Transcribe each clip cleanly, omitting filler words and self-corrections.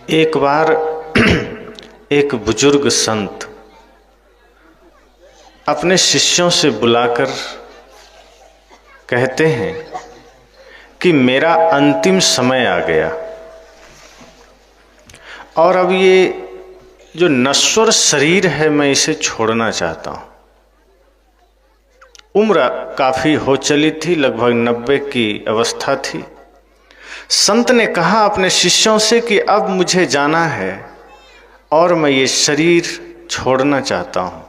एक बार एक बुजुर्ग संत अपने शिष्यों से बुलाकर कहते हैं कि मेरा अंतिम समय आ गया और अब ये जो नश्वर शरीर है मैं इसे छोड़ना चाहता हूँ। उम्र काफ़ी हो चली थी, लगभग 90 की अवस्था थी। संत ने कहा अपने शिष्यों से कि अब मुझे जाना है और मैं ये शरीर छोड़ना चाहता हूँ।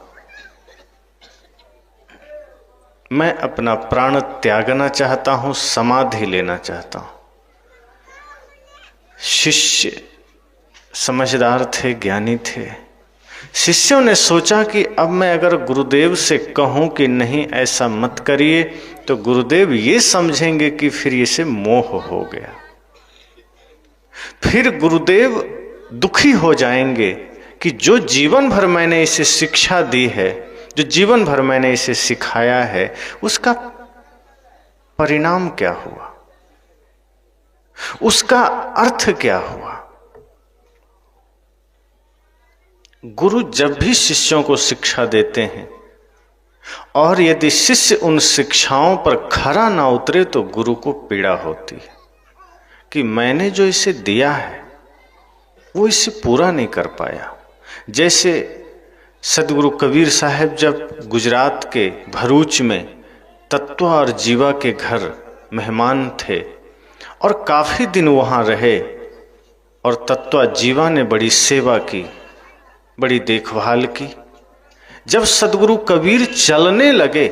मैं अपना प्राण त्यागना चाहता हूँ, समाधि लेना चाहता हूँ। शिष्य समझदार थे, ज्ञानी थे। शिष्यों ने सोचा कि अब मैं अगर गुरुदेव से कहूँ कि नहीं ऐसा मत करिए तो गुरुदेव ये समझेंगे कि फिर इसे मोह हो गया, फिर गुरुदेव दुखी हो जाएंगे कि जो जीवन भर मैंने इसे शिक्षा दी है, जो जीवन भर मैंने इसे सिखाया है, उसका परिणाम क्या हुआ, उसका अर्थ क्या हुआ। गुरु जब भी शिष्यों को शिक्षा देते हैं और यदि शिष्य उन शिक्षाओं पर खरा ना उतरे तो गुरु को पीड़ा होती है कि मैंने जो इसे दिया है वो इसे पूरा नहीं कर पाया। जैसे सदगुरु कबीर साहब जब गुजरात के भरूच में तत्व और जीवा के घर मेहमान थे और काफ़ी दिन वहाँ रहे और तत्व जीवा ने बड़ी सेवा की, बड़ी देखभाल की। जब सदगुरु कबीर चलने लगे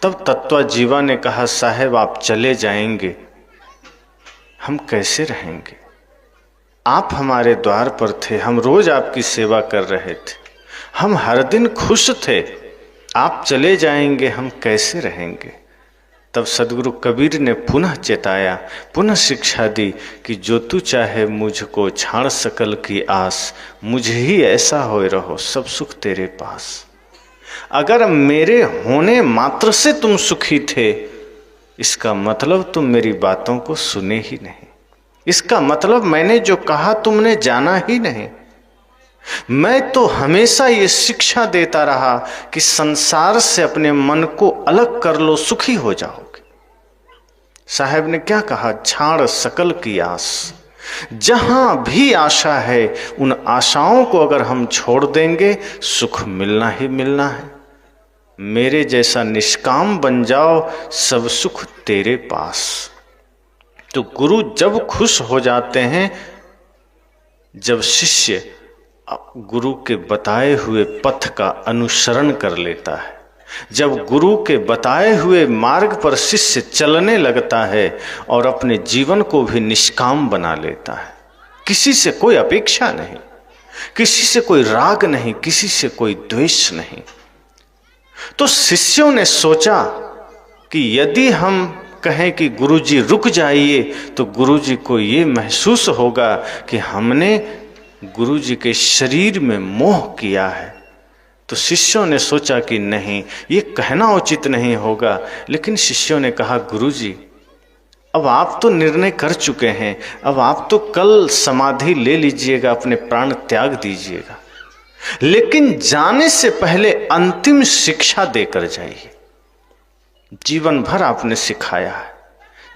तब तत्व जीवा ने कहा, साहब आप चले जाएंगे, हम कैसे रहेंगे? आप हमारे द्वार पर थे, हम रोज आपकी सेवा कर रहे थे, हम हर दिन खुश थे, आप चले जाएंगे, हम कैसे रहेंगे? तब सदगुरु कबीर ने पुनः चेताया, पुनः शिक्षा दी कि जो तू चाहे मुझको छाड़ सकल की आस, मुझे ही ऐसा होए रहो सब सुख तेरे पास। अगर मेरे होने मात्र से तुम सुखी थे, इसका मतलब तुम मेरी बातों को सुने ही नहीं, इसका मतलब मैंने जो कहा तुमने जाना ही नहीं। मैं तो हमेशा ये शिक्षा देता रहा कि संसार से अपने मन को अलग कर लो, सुखी हो जाओगे। साहब ने क्या कहा? छाड़ सकल की आस। जहां भी आशा है उन आशाओं को अगर हम छोड़ देंगे सुख मिलना ही मिलना है। मेरे जैसा निष्काम बन जाओ, सब सुख तेरे पास। तो गुरु जब खुश हो जाते हैं, जब शिष्य गुरु के बताए हुए पथ का अनुसरण कर लेता है, जब गुरु के बताए हुए मार्ग पर शिष्य चलने लगता है और अपने जीवन को भी निष्काम बना लेता है, किसी से कोई अपेक्षा नहीं, किसी से कोई राग नहीं, किसी से कोई द्वेष नहीं। तो शिष्यों ने सोचा कि यदि हम कहें कि गुरुजी रुक जाइए तो गुरुजी को ये महसूस होगा कि हमने गुरुजी के शरीर में मोह किया है। तो शिष्यों ने सोचा कि नहीं, ये कहना उचित नहीं होगा। लेकिन शिष्यों ने कहा, गुरुजी अब आप तो निर्णय कर चुके हैं, अब आप तो कल समाधि ले लीजिएगा, अपने प्राण त्याग दीजिएगा, लेकिन जाने से पहले अंतिम शिक्षा देकर जाइए। जीवन भर आपने सिखाया है,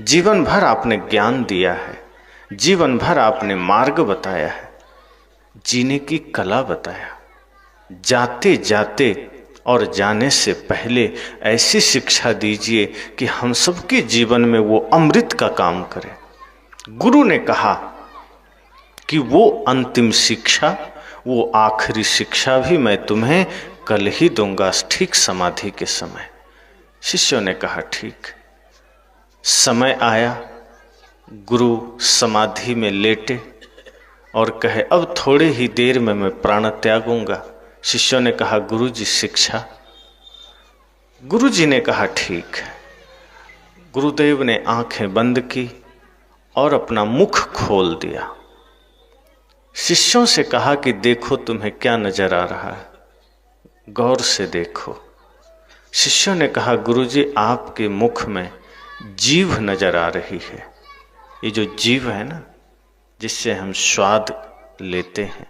जीवन भर आपने ज्ञान दिया है, जीवन भर आपने मार्ग बताया है, जीने की कला बताया। जाते जाते और जाने से पहले ऐसी शिक्षा दीजिए कि हम सबके जीवन में वो अमृत का काम करे। गुरु ने कहा कि वो अंतिम शिक्षा, वो आखिरी शिक्षा भी मैं तुम्हें कल ही दूंगा, ठीक समाधि के समय। शिष्यों ने कहा ठीक। समय आया, गुरु समाधि में लेटे और कहे अब थोड़े ही देर में मैं प्राण त्यागूंगा। शिष्यों ने कहा, गुरुजी शिक्षा। गुरुजी ने कहा ठीक है। गुरुदेव ने आंखें बंद की और अपना मुख खोल दिया। शिष्यों से कहा कि देखो तुम्हें क्या नजर आ रहा है, गौर से देखो। शिष्यों ने कहा, गुरुजी आपके मुख में जीभ नजर आ रही है। ये जो जीभ है ना, जिससे हम स्वाद लेते हैं।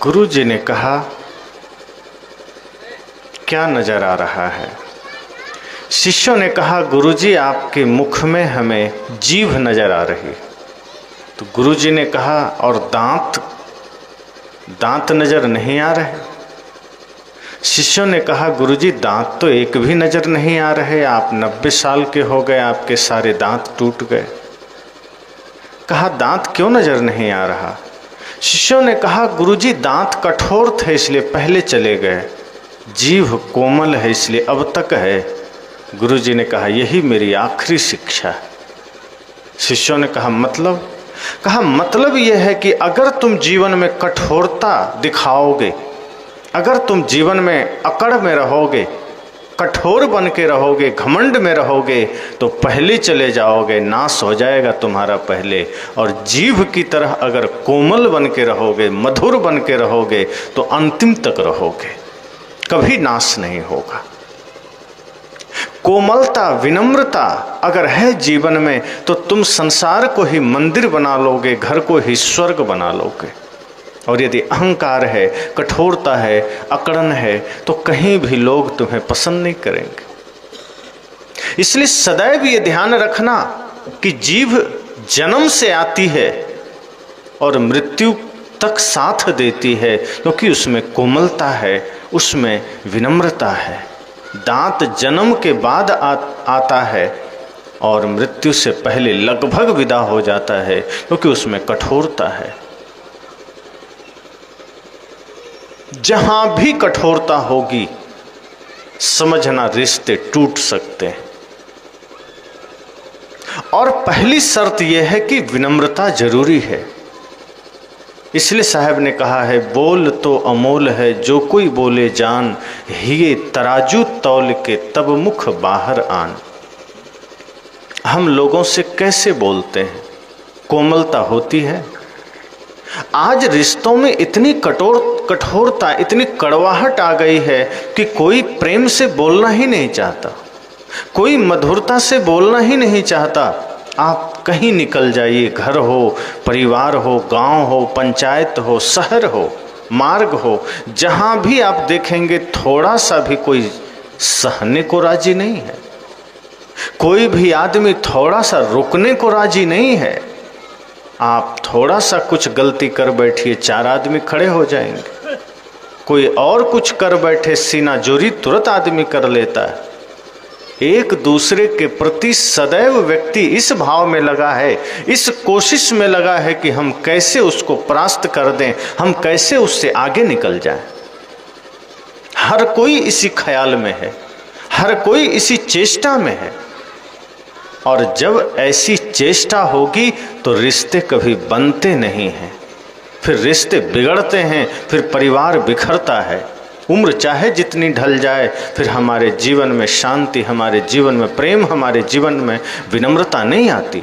गुरु जी ने कहा, क्या नजर आ रहा है? शिष्यों ने कहा, गुरुजी आपके मुख में हमें जीभ नजर आ रही। तो गुरुजी ने कहा, और दांत नजर नहीं आ रहे? शिष्यों ने कहा, गुरुजी दांत तो एक भी नजर नहीं आ रहे, आप 90 साल के हो गए, आपके सारे दांत टूट गए। कहा, दांत क्यों नजर नहीं आ रहा? शिष्यों ने कहा, गुरुजी दांत कठोर थे इसलिए पहले चले गए, जीभ कोमल है इसलिए अब तक है। गुरुजी ने कहा, यही मेरी आखिरी शिक्षा है। शिष्यों ने कहा, मतलब? कहा, मतलब यह है कि अगर तुम जीवन में कठोरता दिखाओगे, अगर तुम जीवन में अकड़ में रहोगे, कठोर बन के रहोगे, घमंड में रहोगे, तो पहले चले जाओगे, नाश हो जाएगा तुम्हारा पहले। और जीभ की तरह अगर कोमल बन के रहोगे, मधुर बन के रहोगे, तो अंतिम तक रहोगे, कभी नाश नहीं होगा। कोमलता, विनम्रता अगर है जीवन में, तो तुम संसार को ही मंदिर बना लोगे, घर को ही स्वर्ग बना लोगे। और यदि अहंकार है, कठोरता है, अकड़न है, तो कहीं भी लोग तुम्हें पसंद नहीं करेंगे। इसलिए सदैव ये ध्यान रखना कि जीभ जन्म से आती है और मृत्यु तक साथ देती है, क्योंकि उसमें कोमलता है, उसमें विनम्रता है। दांत जन्म के बाद आता है और मृत्यु से पहले लगभग विदा हो जाता है, क्योंकि उसमें कठोरता है। जहां भी कठोरता होगी, समझना रिश्ते टूट सकते हैं। और पहली शर्त यह है कि विनम्रता जरूरी है। इसलिए साहब ने कहा है, बोल तो अमोल है जो कोई बोले जान, हिये तराजू तौल के तब मुख बाहर आन। हम लोगों से कैसे बोलते हैं? कोमलता होती है। आज रिश्तों में इतनी कठोरता, इतनी कड़वाहट आ गई है कि कोई प्रेम से बोलना ही नहीं चाहता, कोई मधुरता से बोलना ही नहीं चाहता। आप कहीं निकल जाइए, घर हो, परिवार हो, गांव हो, पंचायत हो, शहर हो, मार्ग हो, जहां भी आप देखेंगे थोड़ा सा भी कोई सहने को राजी नहीं है। कोई भी आदमी थोड़ा सा रुकने को राजी नहीं है। आप थोड़ा सा कुछ गलती कर बैठिए, 4 आदमी खड़े हो जाएंगे। कोई और कुछ कर बैठे, सीना जोरी तुरंत आदमी कर लेता है। एक दूसरे के प्रति सदैव व्यक्ति इस भाव में लगा है, इस कोशिश में लगा है कि हम कैसे उसको परास्त कर दें, हम कैसे उससे आगे निकल जाएं। हर कोई इसी ख्याल में है, हर कोई इसी चेष्टा में है। और जब ऐसी चेष्टा होगी तो रिश्ते कभी बनते नहीं हैं, फिर रिश्ते बिगड़ते हैं, फिर परिवार बिखरता है। उम्र चाहे जितनी ढल जाए, फिर हमारे जीवन में शांति, हमारे जीवन में प्रेम, हमारे जीवन में विनम्रता नहीं आती।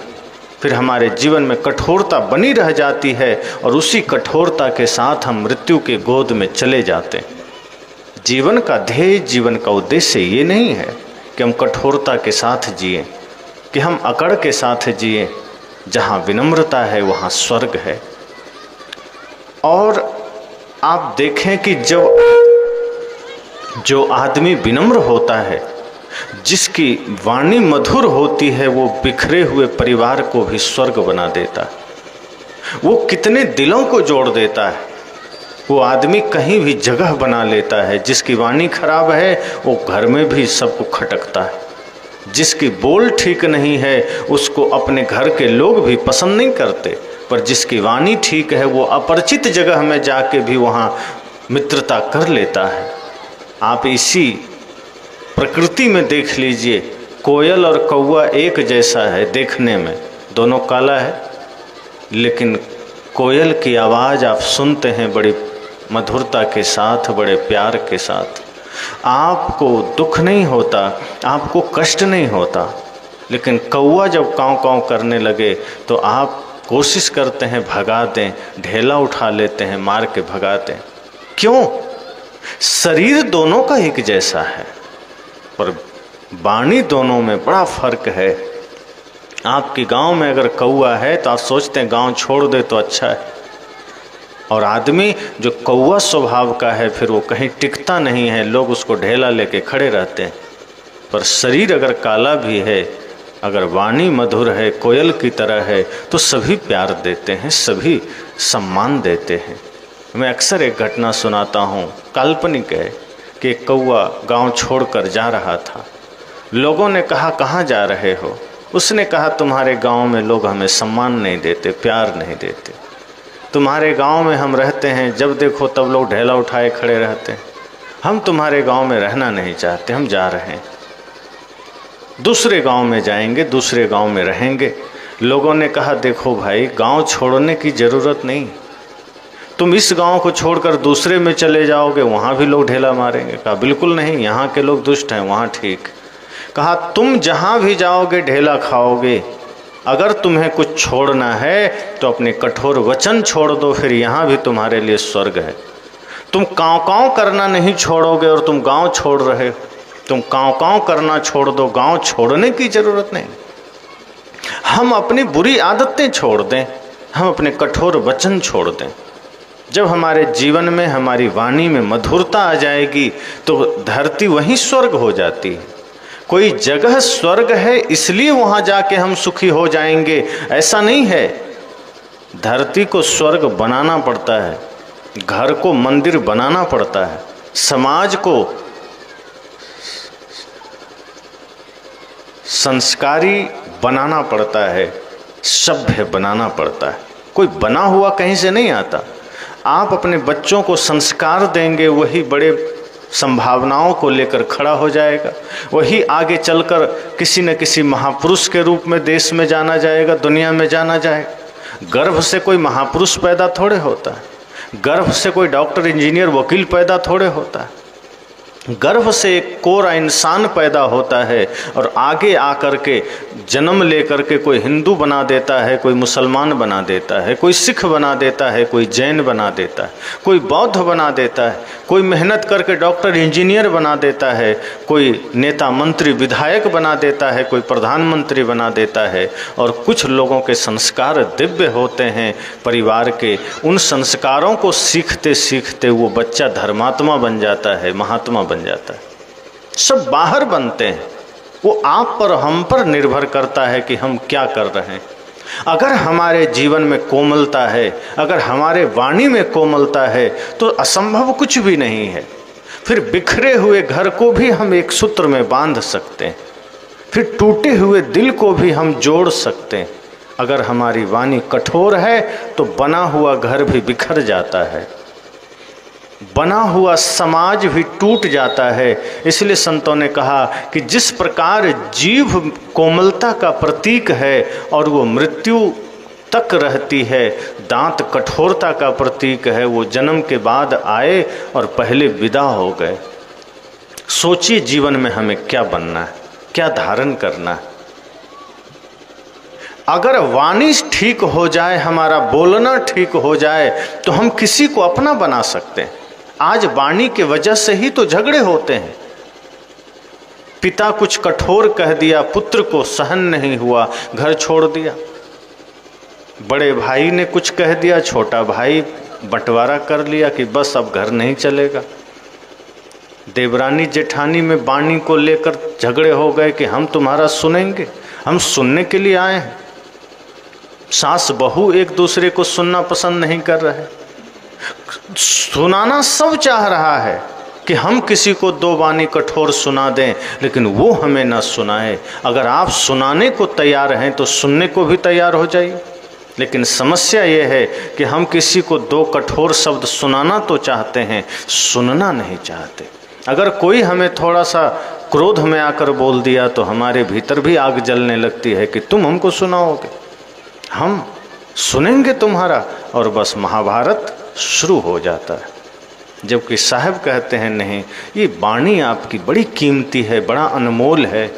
फिर हमारे जीवन में कठोरता बनी रह जाती है और उसी कठोरता के साथ हम मृत्यु के गोद में चले जाते हैं। जीवन का ध्येय, जीवन का उद्देश्य ये नहीं है कि हम कठोरता के साथ जिए, कि हम अकड़ के साथ जिए। जहाँ विनम्रता है वहाँ स्वर्ग है। और आप देखें कि जो आदमी विनम्र होता है, जिसकी वाणी मधुर होती है, वो बिखरे हुए परिवार को भी स्वर्ग बना देता है। वो कितने दिलों को जोड़ देता है। वो आदमी कहीं भी जगह बना लेता है। जिसकी वाणी खराब है वो घर में भी सबको खटकता है। जिसकी बोल ठीक नहीं है उसको अपने घर के लोग भी पसंद नहीं करते, पर जिसकी वाणी ठीक है वो अपरिचित जगह में जाके भी वहाँ मित्रता कर लेता है। आप इसी प्रकृति में देख लीजिए, कोयल और कौवा एक जैसा है देखने में, दोनों काला है, लेकिन कोयल की आवाज़ आप सुनते हैं बड़ी मधुरता के साथ, बड़े प्यार के साथ। आपको दुख नहीं होता, आपको कष्ट नहीं होता। लेकिन कौवा जब काँव काँव करने लगे तो आप कोशिश करते हैं भगा दें, ढेला उठा लेते हैं, मार के भगा दें। क्यों? शरीर दोनों का एक जैसा है, पर वाणी दोनों में बड़ा फर्क है। आपके गांव में अगर कौवा है तो आप सोचते हैं गांव छोड़ दे तो अच्छा है, और आदमी जो कौवा स्वभाव का है फिर वो कहीं टिकता नहीं है, लोग उसको ढेला लेके खड़े रहते हैं। पर शरीर अगर काला भी है, अगर वाणी मधुर है, कोयल की तरह है, तो सभी प्यार देते हैं, सभी सम्मान देते हैं। मैं अक्सर एक घटना सुनाता हूँ, काल्पनिक है, कि एक कौवा गांव छोड़कर जा रहा था। लोगों ने कहा कहाँ जा रहे हो? उसने कहा तुम्हारे गांव में लोग हमें सम्मान नहीं देते, प्यार नहीं देते। तुम्हारे गांव में हम रहते हैं, जब देखो तब लोग ढेला उठाए खड़े रहते हैं। हम तुम्हारे गांव में रहना नहीं चाहते, हम जा रहे हैं, दूसरे गांव में जाएंगे, दूसरे गांव में रहेंगे। लोगों ने कहा देखो भाई, गांव छोड़ने की ज़रूरत नहीं, तुम इस गांव को छोड़कर दूसरे में चले जाओगे, वहाँ भी लोग ढेला मारेंगे। कहा बिल्कुल नहीं, यहाँ के लोग दुष्ट हैं, वहाँ ठीक। कहा तुम जहाँ भी जाओगे ढेला खाओगे, अगर तुम्हें कुछ छोड़ना है तो अपने कठोर वचन छोड़ दो, फिर यहाँ भी तुम्हारे लिए स्वर्ग है। तुम काँव काँव करना नहीं छोड़ोगे और तुम गांव छोड़ रहे हो। तुम काँव काँव करना छोड़ दो, गांव छोड़ने की ज़रूरत नहीं। हम अपनी बुरी आदतें छोड़ दें, हम अपने कठोर वचन छोड़ दें। जब हमारे जीवन में, हमारी वाणी में मधुरता आ जाएगी तो धरती वहीं स्वर्ग हो जाती है। कोई जगह स्वर्ग है इसलिए वहाँ जाके हम सुखी हो जाएंगे, ऐसा नहीं है। धरती को स्वर्ग बनाना पड़ता है, घर को मंदिर बनाना पड़ता है, समाज को संस्कारी बनाना पड़ता है, सभ्य बनाना पड़ता है। कोई बना हुआ कहीं से नहीं आता। आप अपने बच्चों को संस्कार देंगे, वही बड़े संभावनाओं को लेकर खड़ा हो जाएगा, वही आगे चलकर किसी न किसी महापुरुष के रूप में देश में जाना जाएगा, दुनिया में जाना जाएगा। गर्भ से कोई महापुरुष पैदा थोड़े होता है, गर्भ से कोई डॉक्टर, इंजीनियर, वकील पैदा थोड़े होता है। गर्भ से एक कोरा इंसान पैदा होता है और आगे आकर के जन्म लेकर के कोई हिंदू बना देता है, कोई मुसलमान बना देता है, कोई सिख बना देता है, कोई जैन बना देता है, कोई बौद्ध बना देता है, कोई मेहनत करके डॉक्टर, इंजीनियर बना देता है, कोई नेता, मंत्री, विधायक बना देता है, कोई प्रधानमंत्री बना देता है। और कुछ लोगों के संस्कार दिव्य होते हैं परिवार के, उन संस्कारों को सीखते सीखते वो बच्चा धर्मात्मा बन जाता है, महात्मा बन जाता है। सब बाहर बनते हैं, वो आप पर, हम पर निर्भर करता है कि हम क्या कर रहे हैं। अगर हमारे जीवन में कोमलता है, अगर हमारे वाणी में कोमलता है तो असंभव कुछ भी नहीं है। फिर बिखरे हुए घर को भी हम एक सूत्र में बांध सकते हैं, फिर टूटे हुए दिल को भी हम जोड़ सकते हैं। अगर हमारी वाणी कठोर है तो बना हुआ घर भी बिखर जाता है, बना हुआ समाज भी टूट जाता है। इसलिए संतों ने कहा कि जिस प्रकार जीभ कोमलता का प्रतीक है और वो मृत्यु तक रहती है, दांत कठोरता का प्रतीक है, वो जन्म के बाद आए और पहले विदा हो गए। सोचिए जीवन में हमें क्या बनना है, क्या धारण करना है। अगर वाणी ठीक हो जाए, हमारा बोलना ठीक हो जाए तो हम किसी को अपना बना सकते हैं। आज वाणी के वजह से ही तो झगड़े होते हैं, पिता कुछ कठोर कह दिया, पुत्र को सहन नहीं हुआ, घर छोड़ दिया। बड़े भाई ने कुछ कह दिया, छोटा भाई बंटवारा कर लिया कि बस अब घर नहीं चलेगा। देवरानी जेठानी में वाणी को लेकर झगड़े हो गए कि हम तुम्हारा सुनेंगे, हम सुनने के लिए आए हैं। सास बहू एक दूसरे को सुनना पसंद नहीं कर रहे। सुनाना सब चाह रहा है कि हम किसी को दो वाणी कठोर सुना दें, लेकिन वो हमें ना सुनाए। अगर आप सुनाने को तैयार हैं तो सुनने को भी तैयार हो जाइए। लेकिन समस्या ये है कि हम किसी को दो कठोर शब्द सुनाना तो चाहते हैं, सुनना नहीं चाहते। अगर कोई हमें थोड़ा सा क्रोध में आकर बोल दिया तो हमारे भीतर भी आग जलने लगती है कि तुम हमको सुनाओगे, हम सुनेंगे तुम्हारा, और बस महाभारत शुरू हो जाता है। जबकि साहब कहते हैं नहीं, ये वाणी आपकी बड़ी कीमती है, बड़ा अनमोल है।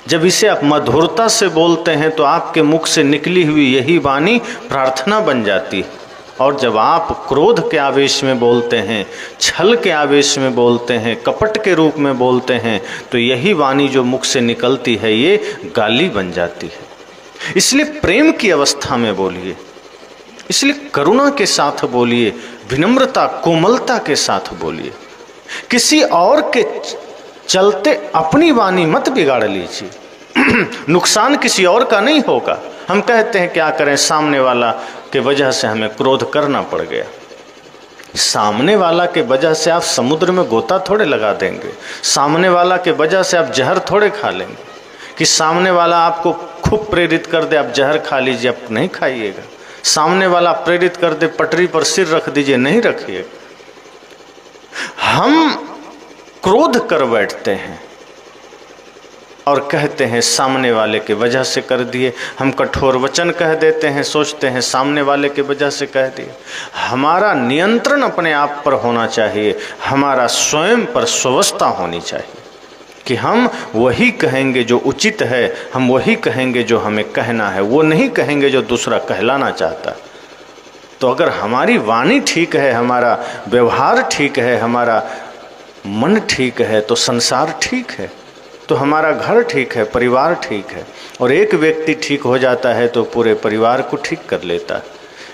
जब इसे आप मधुरता से बोलते हैं तो आपके मुख से निकली हुई यही वाणी प्रार्थना बन जाती है। और जब आप क्रोध के आवेश में बोलते हैं, छल के आवेश में बोलते हैं, कपट के रूप में बोलते हैं, तो यही वाणी जो मुख से निकलती है ये गाली बन जाती है। इसलिए प्रेम की अवस्था में बोलिए, इसलिए करुणा के साथ बोलिए, विनम्रता कोमलता के साथ बोलिए। किसी और के चलते अपनी वाणी मत बिगाड़ लीजिए। नुकसान किसी और का नहीं होगा। हम कहते हैं क्या करें, सामने वाला के वजह से हमें क्रोध करना पड़ गया। सामने वाला के वजह से आप समुद्र में गोता थोड़े लगा देंगे, सामने वाला के वजह से आप जहर थोड़े खा लेंगे। कि सामने वाला आपको खूब प्रेरित कर दे आप जहर खा लीजिए, आप नहीं खाइएगा। सामने वाला प्रेरित कर दे पटरी पर सिर रख दीजिए, नहीं रखिएगा। हम क्रोध कर बैठते हैं और कहते हैं सामने वाले के वजह से कर दिए। हम कठोर वचन कह देते हैं, सोचते हैं सामने वाले के वजह से कह दिए। हमारा नियंत्रण अपने आप पर होना चाहिए, हमारा स्वयं पर स्वस्थता होनी चाहिए कि हम वही कहेंगे जो उचित है, हम वही कहेंगे जो हमें कहना है, वो नहीं कहेंगे जो दूसरा कहलाना चाहता है। तो अगर हमारी वाणी ठीक है, हमारा व्यवहार ठीक है, हमारा मन ठीक है, तो संसार ठीक है, तो हमारा घर ठीक है, परिवार ठीक है। और एक व्यक्ति ठीक हो जाता है तो पूरे परिवार को ठीक कर लेता है।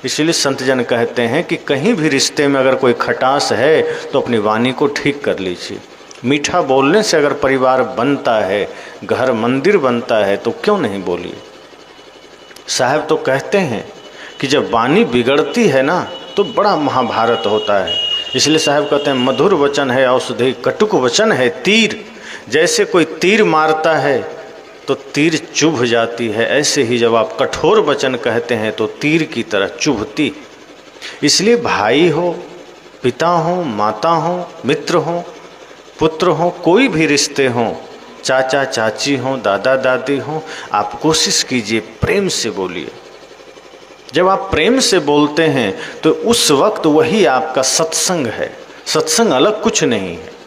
इसलिए संत जन कहते हैं कि कहीं भी रिश्ते में अगर कोई खटास है तो अपनी वाणी को ठीक कर लीजिए। मीठा बोलने से अगर परिवार बनता है, घर मंदिर बनता है, तो क्यों नहीं बोलिए। साहब तो कहते हैं कि जब वाणी बिगड़ती है ना तो बड़ा महाभारत होता है। इसलिए साहब कहते हैं मधुर वचन है औषधि, कटुक वचन है तीर। जैसे कोई तीर मारता है तो तीर चुभ जाती है, ऐसे ही जब आप कठोर वचन कहते हैं तो तीर की तरह चुभती। इसलिए भाई हो, पिता हो, माता हो, मित्र हो, पुत्र हो, कोई भी रिश्ते हों, चाचा चाची हों, दादा दादी हों, आप कोशिश कीजिए प्रेम से बोलिए। जब आप प्रेम से बोलते हैं तो उस वक्त वही आपका सत्संग है। सत्संग अलग कुछ नहीं है।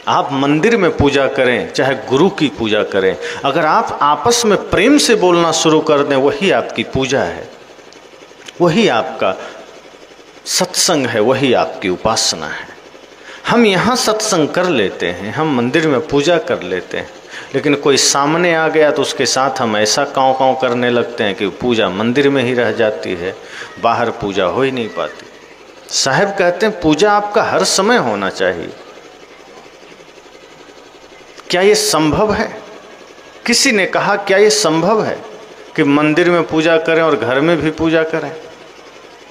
आप मंदिर में पूजा करें, चाहे गुरु की पूजा करें, अगर आप आपस में प्रेम से बोलना शुरू कर दें, वही आपकी पूजा है, वही आपका सत्संग है, वही आपकी उपासना है। हम यहाँ सत्संग कर लेते हैं, हम मंदिर में पूजा कर लेते हैं, लेकिन कोई सामने आ गया तो उसके साथ हम ऐसा काँव काँव करने लगते हैं कि पूजा मंदिर में ही रह जाती है, बाहर पूजा हो ही नहीं पाती। साहब कहते हैं पूजा आपका हर समय होना चाहिए। क्या ये संभव है? किसी ने कहा क्या ये संभव है कि मंदिर में पूजा करें और घर में भी पूजा करें,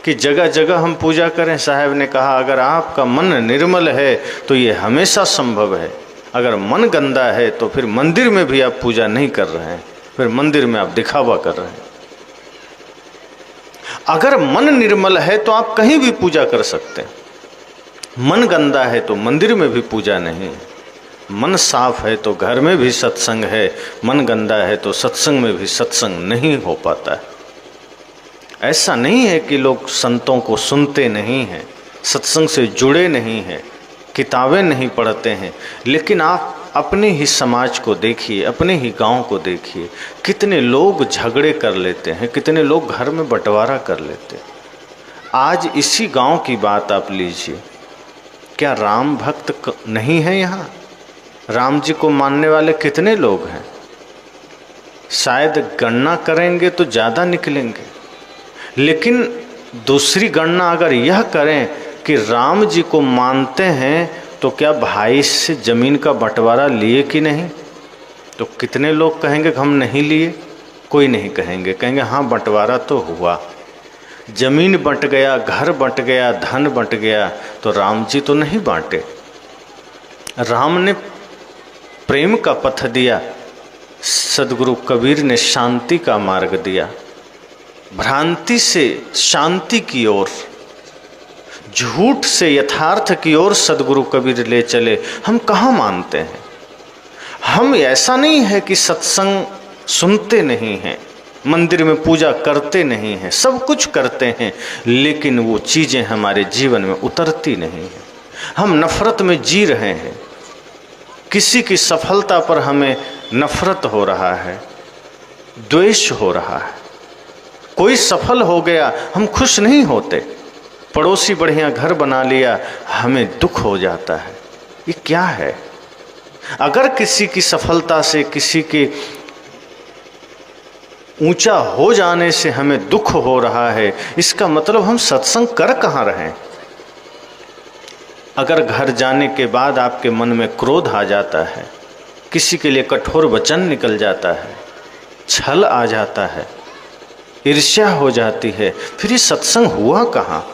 कि जगह जगह हम पूजा करें? साहब ने कहा अगर आपका मन निर्मल है तो ये हमेशा संभव है। अगर मन गंदा है तो फिर मंदिर में भी आप पूजा नहीं कर रहे हैं, फिर मंदिर में आप दिखावा कर रहे हैं। अगर मन निर्मल है तो आप कहीं भी पूजा कर सकते हैं। मन गंदा है तो मंदिर में भी पूजा नहीं है। मन साफ है तो घर में भी सत्संग है, मन गंदा है तो सत्संग में भी सत्संग नहीं हो पाता है। ऐसा नहीं है कि लोग संतों को सुनते नहीं हैं, सत्संग से जुड़े नहीं हैं, किताबें नहीं पढ़ते हैं, लेकिन आप अपने ही समाज को देखिए, अपने ही गांव को देखिए, कितने लोग झगड़े कर लेते हैं, कितने लोग घर में बंटवारा कर लेते हैं। आज इसी गांव की बात आप लीजिए, क्या राम भक्त नहीं है यहाँ? राम जी को मानने वाले कितने लोग हैं? शायद गणना करेंगे तो ज़्यादा निकलेंगे, लेकिन दूसरी गणना अगर यह करें कि राम जी को मानते हैं तो क्या भाई से ज़मीन का बंटवारा लिए कि नहीं, तो कितने लोग कहेंगे कि हम नहीं लिए? कोई नहीं कहेंगे, कहेंगे हाँ बंटवारा तो हुआ, जमीन बंट गया, घर बंट गया, धन बंट गया, तो राम जी तो नहीं बांटे। राम ने प्रेम का पथ दिया, सदगुरु कबीर ने शांति का मार्ग दिया। भ्रांति से शांति की ओर, झूठ से यथार्थ की ओर सदगुरु कबीर ले चले। हम कहाँ मानते हैं? हम ऐसा नहीं है कि सत्संग सुनते नहीं हैं, मंदिर में पूजा करते नहीं हैं, सब कुछ करते हैं, लेकिन वो चीज़ें हमारे जीवन में उतरती नहीं हैं। हम नफरत में जी रहे हैं, किसी की सफलता पर हमें नफरत हो रहा है, द्वेष हो रहा है। कोई सफल हो गया, हम खुश नहीं होते। पड़ोसी बढ़िया घर बना लिया, हमें दुख हो जाता है। ये क्या है? अगर किसी की सफलता से, किसी के ऊंचा हो जाने से हमें दुख हो रहा है, इसका मतलब हम सत्संग कर कहाँ रहे हैं? अगर घर जाने के बाद आपके मन में क्रोध आ जाता है, किसी के लिए कठोर वचन निकल जाता है, छल आ जाता है, ईर्ष्या हो जाती है, फिर ये सत्संग हुआ कहाँ?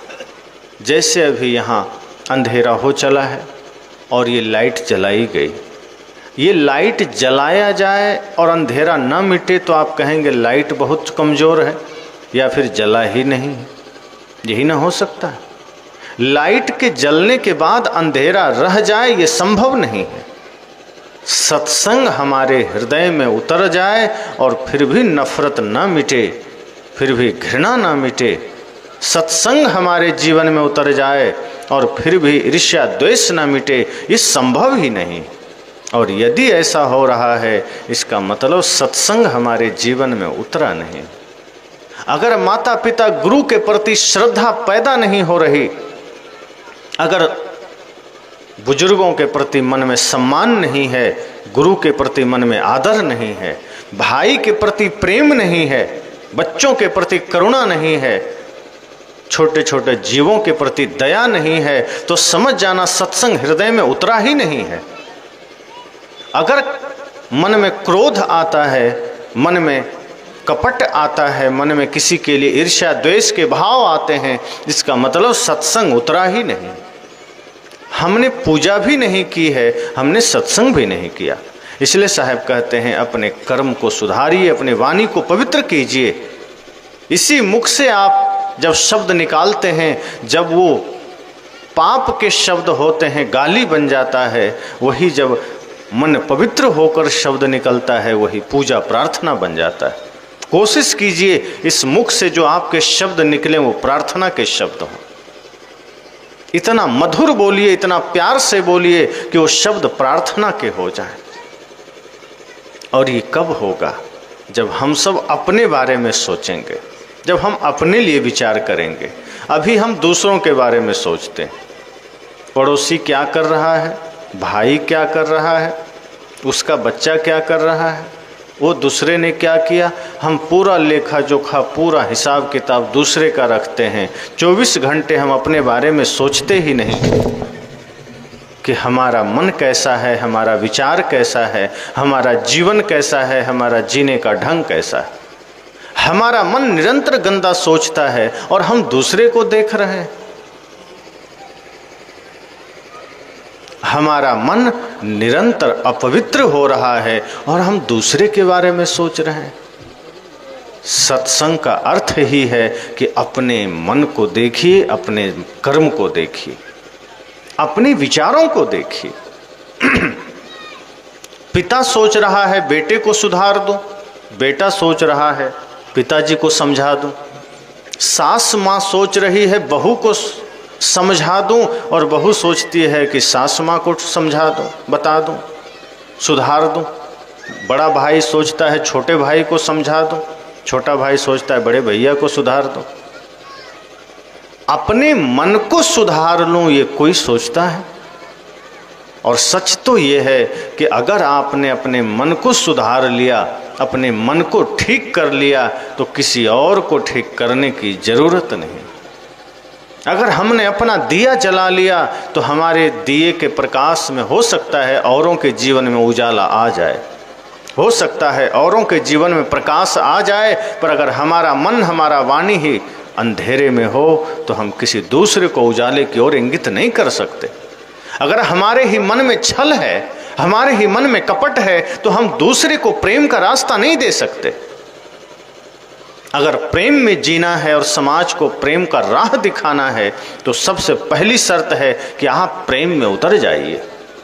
जैसे अभी यहाँ अंधेरा हो चला है और ये लाइट जलाई गई, ये लाइट जलाया जाए और अंधेरा न मिटे तो आप कहेंगे लाइट बहुत कमज़ोर है या फिर जला ही नहीं है। यही ना हो सकता है? लाइट के जलने के बाद अंधेरा रह जाए, ये संभव नहीं है। सत्संग हमारे हृदय में उतर जाए और फिर भी नफरत ना मिटे, फिर भी घृणा ना मिटे, सत्संग हमारे जीवन में उतर जाए और फिर भी ईर्ष्या द्वेष ना मिटे, ये संभव ही नहीं। और यदि ऐसा हो रहा है, इसका मतलब सत्संग हमारे जीवन में उतरा नहीं। अगर माता पिता गुरु के प्रति श्रद्धा पैदा नहीं हो रही, अगर बुजुर्गों के प्रति मन में सम्मान नहीं है, गुरु के प्रति मन में आदर नहीं है, भाई के प्रति प्रेम नहीं है, बच्चों के प्रति करुणा नहीं है, छोटे छोटे जीवों के प्रति दया नहीं है, तो समझ जाना सत्संग हृदय में उतरा ही नहीं है। अगर मन में क्रोध आता है, मन में कपट आता है, मन में किसी के लिए ईर्ष्या द्वेष के भाव आते हैं, इसका मतलब सत्संग उतरा ही नहीं। हमने पूजा भी नहीं की है, हमने सत्संग भी नहीं किया। इसलिए साहब कहते हैं अपने कर्म को सुधारिए, अपने वाणी को पवित्र कीजिए। इसी मुख से आप जब शब्द निकालते हैं, जब वो पाप के शब्द होते हैं, गाली बन जाता है, वही जब मन पवित्र होकर शब्द निकलता है, वही पूजा प्रार्थना बन जाता है। कोशिश कीजिए इस मुख से जो आपके शब्द निकले वो प्रार्थना के शब्द हों। इतना मधुर बोलिए, इतना प्यार से बोलिए कि वो शब्द प्रार्थना के हो जाएं। और ये कब होगा? जब हम सब अपने बारे में सोचेंगे, जब हम अपने लिए विचार करेंगे। अभी हम दूसरों के बारे में सोचते हैं, पड़ोसी क्या कर रहा है, भाई क्या कर रहा है, उसका बच्चा क्या कर रहा है, वो दूसरे ने क्या किया। हम पूरा लेखा जोखा, पूरा हिसाब किताब दूसरे का रखते हैं। 24 घंटे हम अपने बारे में सोचते ही नहीं कि हमारा मन कैसा है, हमारा विचार कैसा है, हमारा जीवन कैसा है, हमारा जीने का ढंग कैसा है। हमारा मन निरंतर गंदा सोचता है और हम दूसरे को देख रहे हैं। हमारा मन निरंतर अपवित्र हो रहा है और हम दूसरे के बारे में सोच रहे हैं। सत्संग का अर्थ ही है कि अपने मन को देखिए, अपने कर्म को देखिए, अपने विचारों को देखिए। पिता सोच रहा है बेटे को सुधार दो, बेटा सोच रहा है पिताजी को समझा दूं, सास माँ सोच रही है बहू को समझा दूं और बहू सोचती है कि सास माँ को समझा दूं, बता दूं, सुधार दूं। बड़ा भाई सोचता है छोटे भाई को समझा दूं, छोटा भाई सोचता है बड़े भैया को सुधार दूं। अपने मन को सुधार लूं, ये कोई सोचता है? और सच तो ये है कि अगर आपने अपने मन को सुधार लिया, अपने मन को ठीक कर लिया, तो किसी और को ठीक करने की जरूरत नहीं। अगर हमने अपना दिया जला लिया तो हमारे दिए के प्रकाश में हो सकता है औरों के जीवन में उजाला आ जाए, हो सकता है औरों के जीवन में प्रकाश आ जाए, पर अगर हमारा मन, हमारा वाणी ही अंधेरे में हो तो हम किसी दूसरे को उजाले की ओर इंगित नहीं कर सकते। अगर हमारे ही मन में छल है, हमारे ही मन में कपट है, तो हम दूसरे को प्रेम का रास्ता नहीं दे सकते। अगर प्रेम में जीना है और समाज को प्रेम का राह दिखाना है तो सबसे पहली शर्त है कि आप प्रेम में उतर जाइए।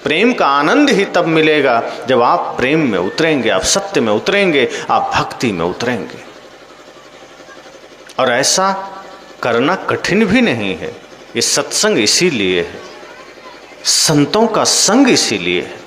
प्रेम का आनंद ही तब मिलेगा जब आप प्रेम में उतरेंगे, आप सत्य में उतरेंगे, आप भक्ति में उतरेंगे। और ऐसा करना कठिन भी नहीं है। ये सत्संग इसीलिए है, संतों का संग इसीलिए है।